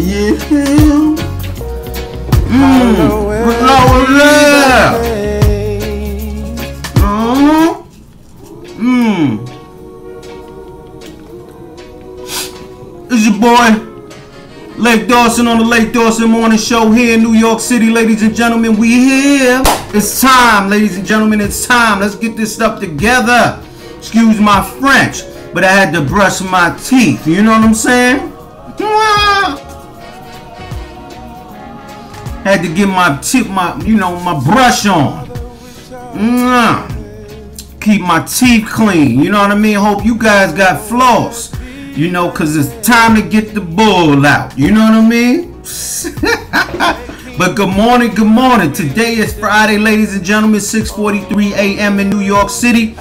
yeah. What's up with that? It's your boy, Lake Dawson on the Lake Dawson Morning Show here in New York City, ladies and gentlemen. We here. It's time, ladies and gentlemen. It's time. Let's get this stuff together. Excuse my French, but I had to brush my teeth. You know what I'm saying? Had to get my teeth, my brush on. Keep my teeth clean. You know what I mean? Hope you guys got floss. You know, cause it's time to get the bull out. You know what I mean? But good morning, good morning. Today is Friday, ladies and gentlemen, 6:43 a.m. in New York City.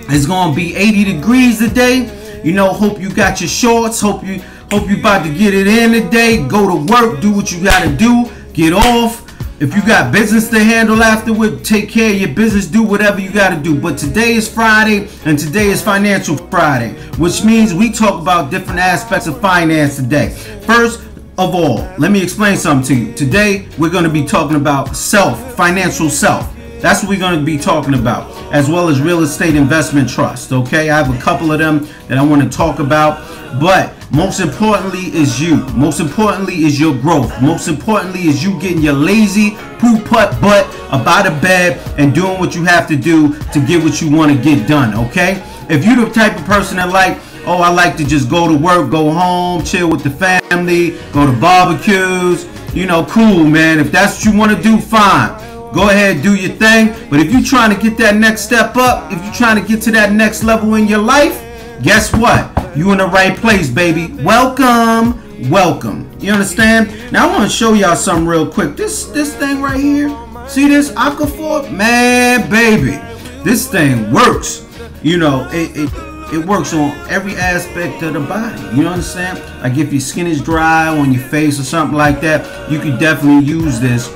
It's gonna be 80 degrees today. You know, hope you got your shorts. Hope you about to get it in today. Go to work, do what you gotta do, get off. If you got business to handle afterward, take care of your business, do whatever you got to do. But today is Friday, and today is Financial Friday, which means we talk about different aspects of finance today. First of all, let me explain something to you. Today, we're going to be talking about financial self. That's what we're going to be talking about, as well as real estate investment trust, okay? I have a couple of them that I want to talk about, but most importantly is you. Most importantly is your growth. Most importantly is you getting your lazy poo-putt butt up out of bed and doing what you have to do to get what you want to get done, okay? If you're the type of person that I like to just go to work, go home, chill with the family, go to barbecues, you know, cool, man. If that's what you want to do, fine. Go ahead, do your thing. But if you're trying to get that next step up, if you're trying to get to that next level in your life, guess what? You in the right place, baby. Welcome, welcome. You understand? Now I want to show y'all something real quick. This thing right here, see this Aquaphor? Man, baby, this thing works. You know, it works on every aspect of the body. You understand? Like if your skin is dry on your face or something like that, you could definitely use this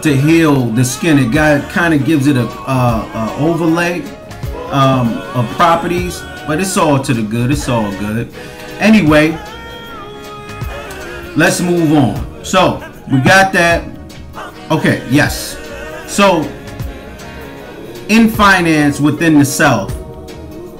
to heal the skin. It kind of gives it a overlay of properties, but it's all to the good. It's all good. Anyway, let's move on. So we got that. Okay, yes. So in finance, within the self,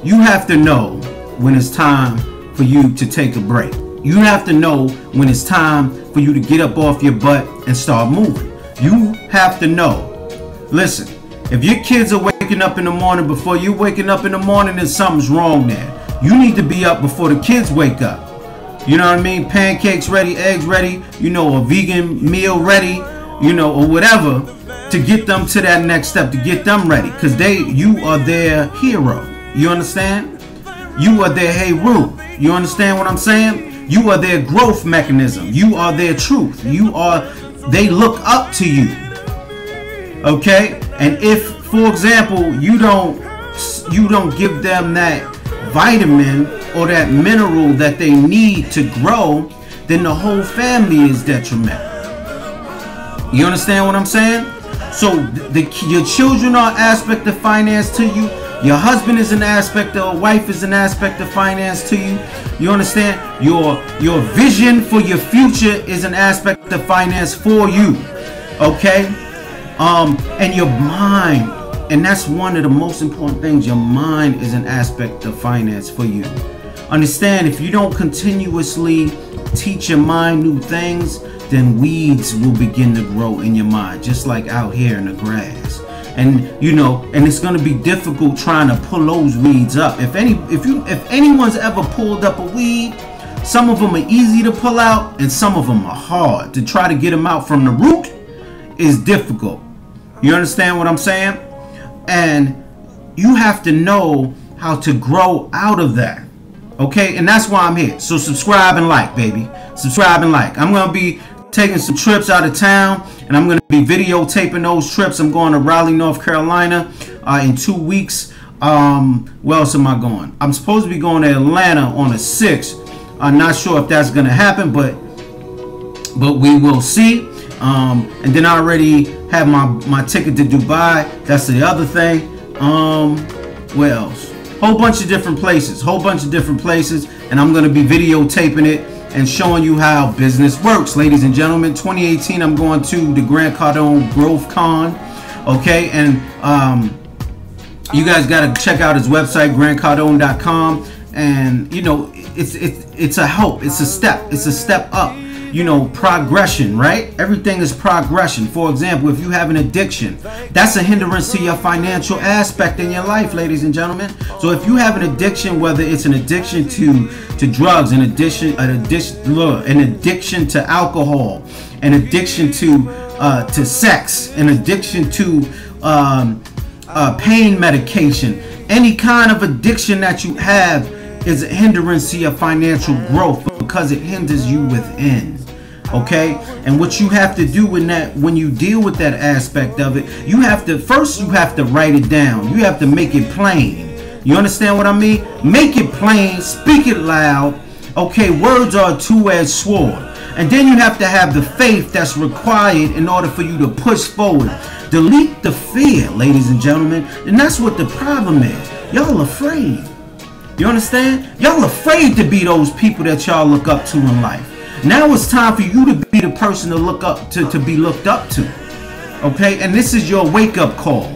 you have to know when it's time for you to take a break. You have to know when it's time for you to get up off your butt and start moving. You have to know. Listen, if your kids are waking up in the morning before you're waking up in the morning, then something's wrong there. You need to be up before the kids wake up. You know what I mean? Pancakes ready, eggs ready, you know, a vegan meal ready, you know, or whatever, to get them to that next step, to get them ready. Because you are their hero. You understand? You are their hero. You understand what I'm saying? You are their growth mechanism. You are their truth. They look up to you. Okay? And if, for example, you don't give them that vitamin or that mineral that they need to grow, then the whole family is detrimental. You understand what I'm saying? So your children are an aspect of finance to you. Your husband is an aspect of, wife is an aspect of finance to you. You understand? Your vision for your future is an aspect of finance for you. Okay? And your mind, and that's one of the most important things. Your mind is an aspect of finance for you. Understand, if you don't continuously teach your mind new things, then weeds will begin to grow in your mind, just like out here in the grass. And you know, and it's going to be difficult trying to pull those weeds up. If anyone's ever pulled up a weed, some of them are easy to pull out and some of them are hard. To try to get them out from the root is difficult. You understand what I'm saying? And you have to know how to grow out of that. Okay? And that's why I'm here. So subscribe and like, baby. Subscribe and like. I'm going to be taking some trips out of town, and I'm going to be videotaping those trips. I'm going to Raleigh, North Carolina in 2 weeks. Where else am I going? I'm supposed to be going to Atlanta on the 6th. I'm not sure if that's going to happen, but we will see. And then I already have my ticket to Dubai. That's the other thing. Where else? Whole bunch of different places. And I'm going to be videotaping it and showing you how business works, ladies and gentlemen. 2018, I'm going to the Grant Cardone Growth Con, okay, and you guys got to check out his website, grantcardone.com, and you know, it's a help, it's a step up, you know, progression, right? Everything is progression. For example, if you have an addiction, that's a hindrance to your financial aspect in your life, ladies and gentlemen. So if you have an addiction, whether it's an addiction to drugs, an addiction to alcohol, an addiction to sex, an addiction to pain medication, any kind of addiction that you have is a hindrance to your financial growth because it hinders you within. Okay, and what you have to do in that, when you deal with that aspect of it, you have to write it down. You have to make it plain. You understand what I mean? Make it plain, speak it loud. Okay, words are a two-edged sword. And then you have to have the faith that's required in order for you to push forward. Delete the fear, ladies and gentlemen. And that's what the problem is. Y'all afraid. You understand? Y'all afraid to be those people that y'all look up to in life. Now it's time for you to be the person to look up to be looked up to. Okay? And this is your wake-up call.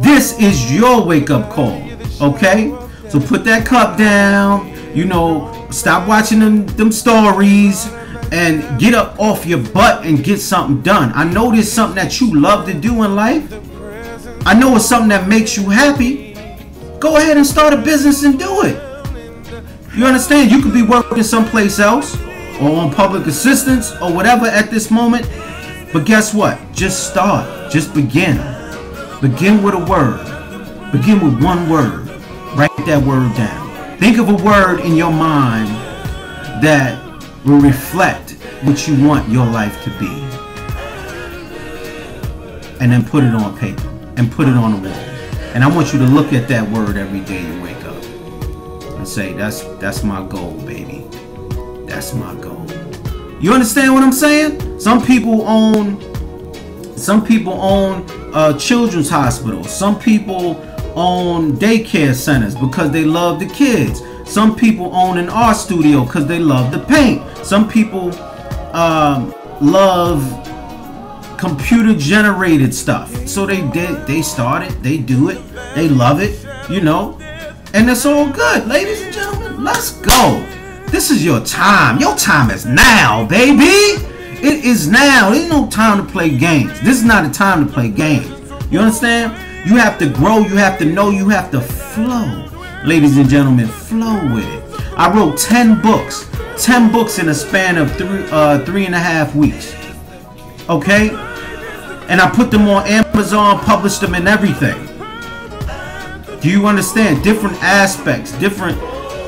This is your wake-up call. Okay? So put that cup down. You know, stop watching them stories and get up off your butt and get something done. I know there's something that you love to do in life. I know it's something that makes you happy. Go ahead and start a business and do it. You understand? You could be working someplace else or on public assistance or whatever at this moment. But guess what? Just start. Just begin. Begin with a word. Begin with one word. Write that word down. Think of a word in your mind that will reflect what you want your life to be. And then put it on paper and put it on the wall. And I want you to look at that word every day you wake up and say, that's my goal, baby. That's my goal. You understand what I'm saying? Some people own children's hospitals. Some people own daycare centers because they love the kids. Some people own an art studio because they love to paint. Some people love computer generated stuff. So they start it, they do it, they love it, you know, and it's all good. Ladies and gentlemen, let's go. This is your time. Your time is now, baby. It is now. There's no time to play games. This is not a time to play games. You understand? You have to grow. You have to know. You have to flow. Ladies and gentlemen, flow with it. I wrote 10 books. 10 books in a span of 3.5 weeks. Okay? And I put them on Amazon, published them and everything. Do you understand? Different aspects, different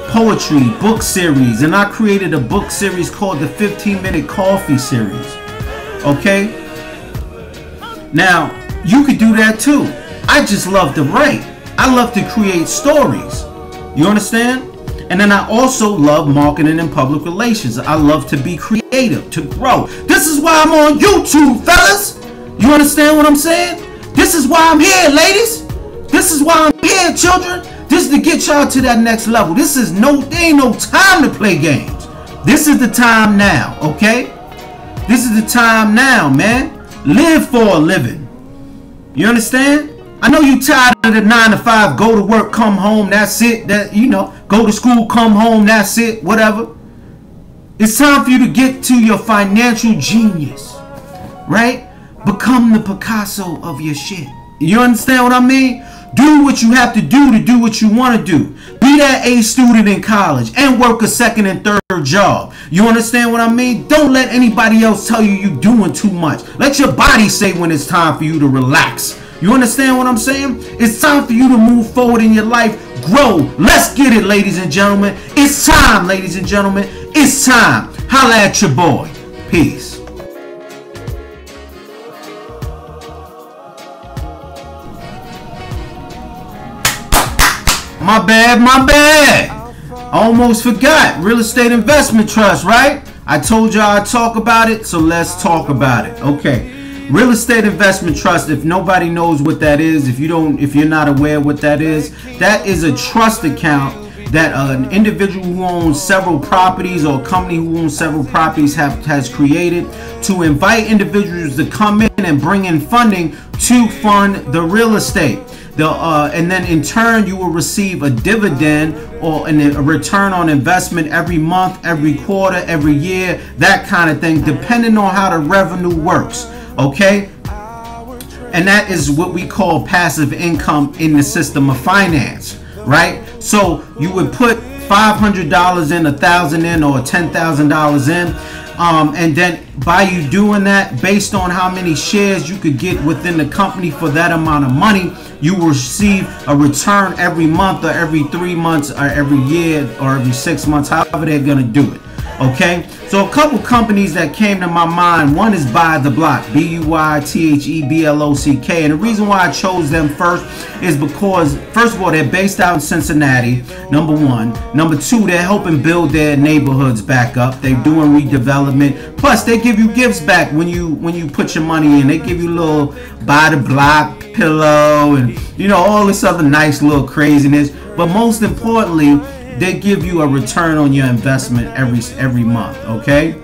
poetry, book series. And I created a book series called the 15-Minute Coffee Series. Okay? Now, you could do that too. I just love to write. I love to create stories. You understand? And then I also love marketing and public relations. I love to be creative, to grow. This is why I'm on YouTube, fellas. You understand what I'm saying? This is why I'm here, ladies. This is why I'm here, children. This is to get y'all to that next level. There ain't no time to play games. This is the time now, okay? This is the time now, man. Live for a living. You understand? I know you tired of the 9 to 5, go to work, come home, that's it. That, you know, go to school, come home, that's it, whatever. It's time for you to get to your financial genius, right? Become the Picasso of your shit. You understand what I mean? Do what you have to do what you want to do. Be that A student in college and work a second and third job. You understand what I mean? Don't let anybody else tell you you're doing too much. Let your body say when it's time for you to relax. You understand what I'm saying? It's time for you to move forward in your life. Grow. Let's get it, ladies and gentlemen. It's time, ladies and gentlemen. It's time. Holla at your boy. Peace. My bad. I almost forgot. Real estate investment trust, right? I told y'all I'd talk about it, so let's talk about it. Okay. Real estate investment trust, if nobody knows what that is, if you're not aware what that is a trust account that an individual who owns several properties or a company who owns several properties has created to invite individuals to come in and bring in funding to fund the real estate. And then in turn you will receive a dividend or a return on investment every month, every quarter, every year, that kind of thing, depending on how the revenue works. Okay, and that is what we call passive income in the system of finance, right? So you would put $500 in, $1,000 in, or $10,000 in. And then by you doing that, based on how many shares you could get within the company for that amount of money, you will receive a return every month or every 3 months or every year or every 6 months, however they're going to do it. Okay, so a couple companies that came to my mind. One is Buy the Block, BUYTHEBLOCK, and the reason why I chose them first is because, first of all, they're based out in Cincinnati, number one. Number two, they're helping build their neighborhoods back up. They're doing redevelopment. Plus, they give you gifts back when you put your money in. They give you a little Buy the Block pillow and all this other nice little craziness. But most importantly, they give you a return on your investment every month. Okay,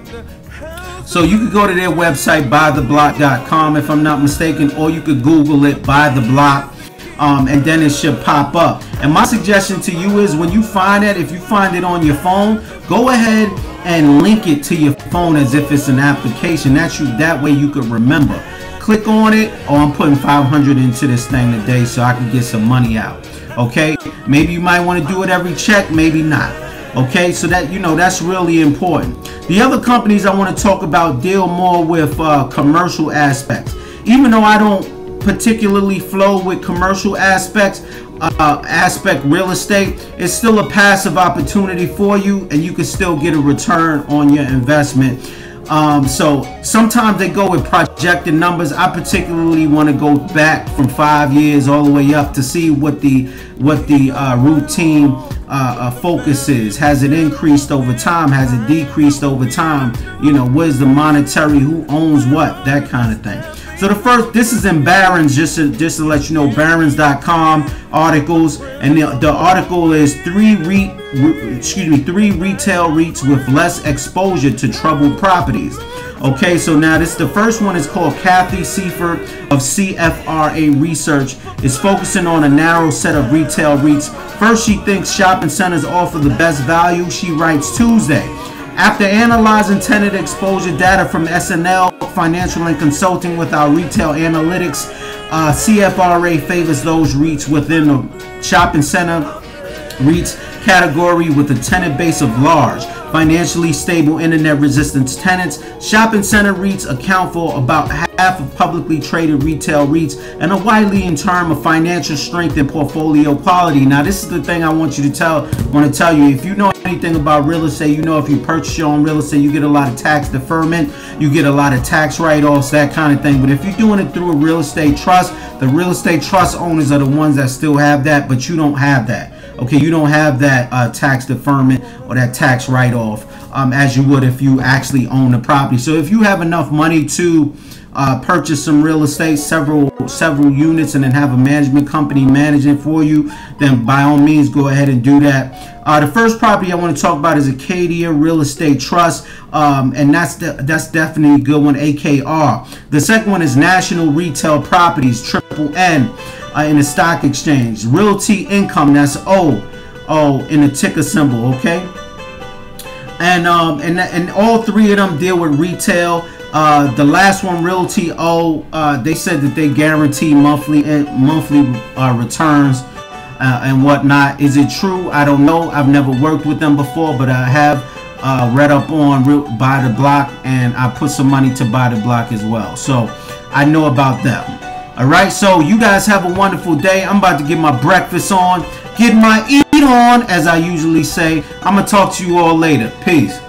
so you could go to their website, buytheblock.com, if I'm not mistaken, or you could Google it, Buy the Block, and then it should pop up. And my suggestion to you is, when you find it, if you find it on your phone, go ahead and link it to your phone as if it's an application. That way you could remember. Click on it. Oh, I'm putting 500 into this thing today so I can get some money out. Okay, maybe you might want to do it every check, maybe not. Okay, so that that's really important. The other companies I want to talk about deal more with commercial aspects. Even though I don't particularly flow with commercial aspect real estate, it's still a passive opportunity for you, and you can still get a return on your investment. So sometimes they go with projected numbers. I particularly want to go back from 5 years all the way up to see what the routine focus is. Has it increased over time? Has it decreased over time? What is the monetary? Who owns what? That kind of thing. So this is in Barron's, just to let you know, Barron's.com articles, and the article is three retail REITs with less exposure to troubled properties. Okay, so now the first one is called Kathy Seifert of CFRA Research. Is focusing on a narrow set of retail REITs. First, she thinks shopping centers offer the best value. She writes Tuesday, after analyzing tenant exposure data from SNL Financial and Consulting with our retail analytics, CFRA favors those REITs within the shopping center REITs category with a tenant base of large, financially stable, internet-resistant tenants. Shopping center REITs account for about half of publicly traded retail REITs and are widely in terms of financial strength and portfolio quality. Now, this is the thing I want to tell you. If you know anything about real estate, if you purchase your own real estate, you get a lot of tax deferment, you get a lot of tax write-offs, that kind of thing. But if you're doing it through a real estate trust, the real estate trust owners are the ones that still have that, but you don't have that. Okay, you don't have that tax deferment or that tax write-off as you would if you actually own the property. So if you have enough money to purchase some real estate, several units, and then have a management company managing for you, then by all means go ahead and do that. The first property I want to talk about is Acadia Real Estate Trust, and that's definitely a good one, AKR. The second one is National Retail Properties, Triple N, in the stock exchange. Realty Income, that's O in the ticker symbol. Okay, and all three of them deal with retail. The last one, Realty O, they said that they guarantee monthly returns and whatnot. Is it true? I don't know. I've never worked with them before, but I have read up on Buy the Block, and I put some money to Buy the Block as well, so I know about them. All right, so you guys have a wonderful day. I'm about to get my breakfast on, get my eat on, as I usually say. I'm gonna talk to you all later. Peace.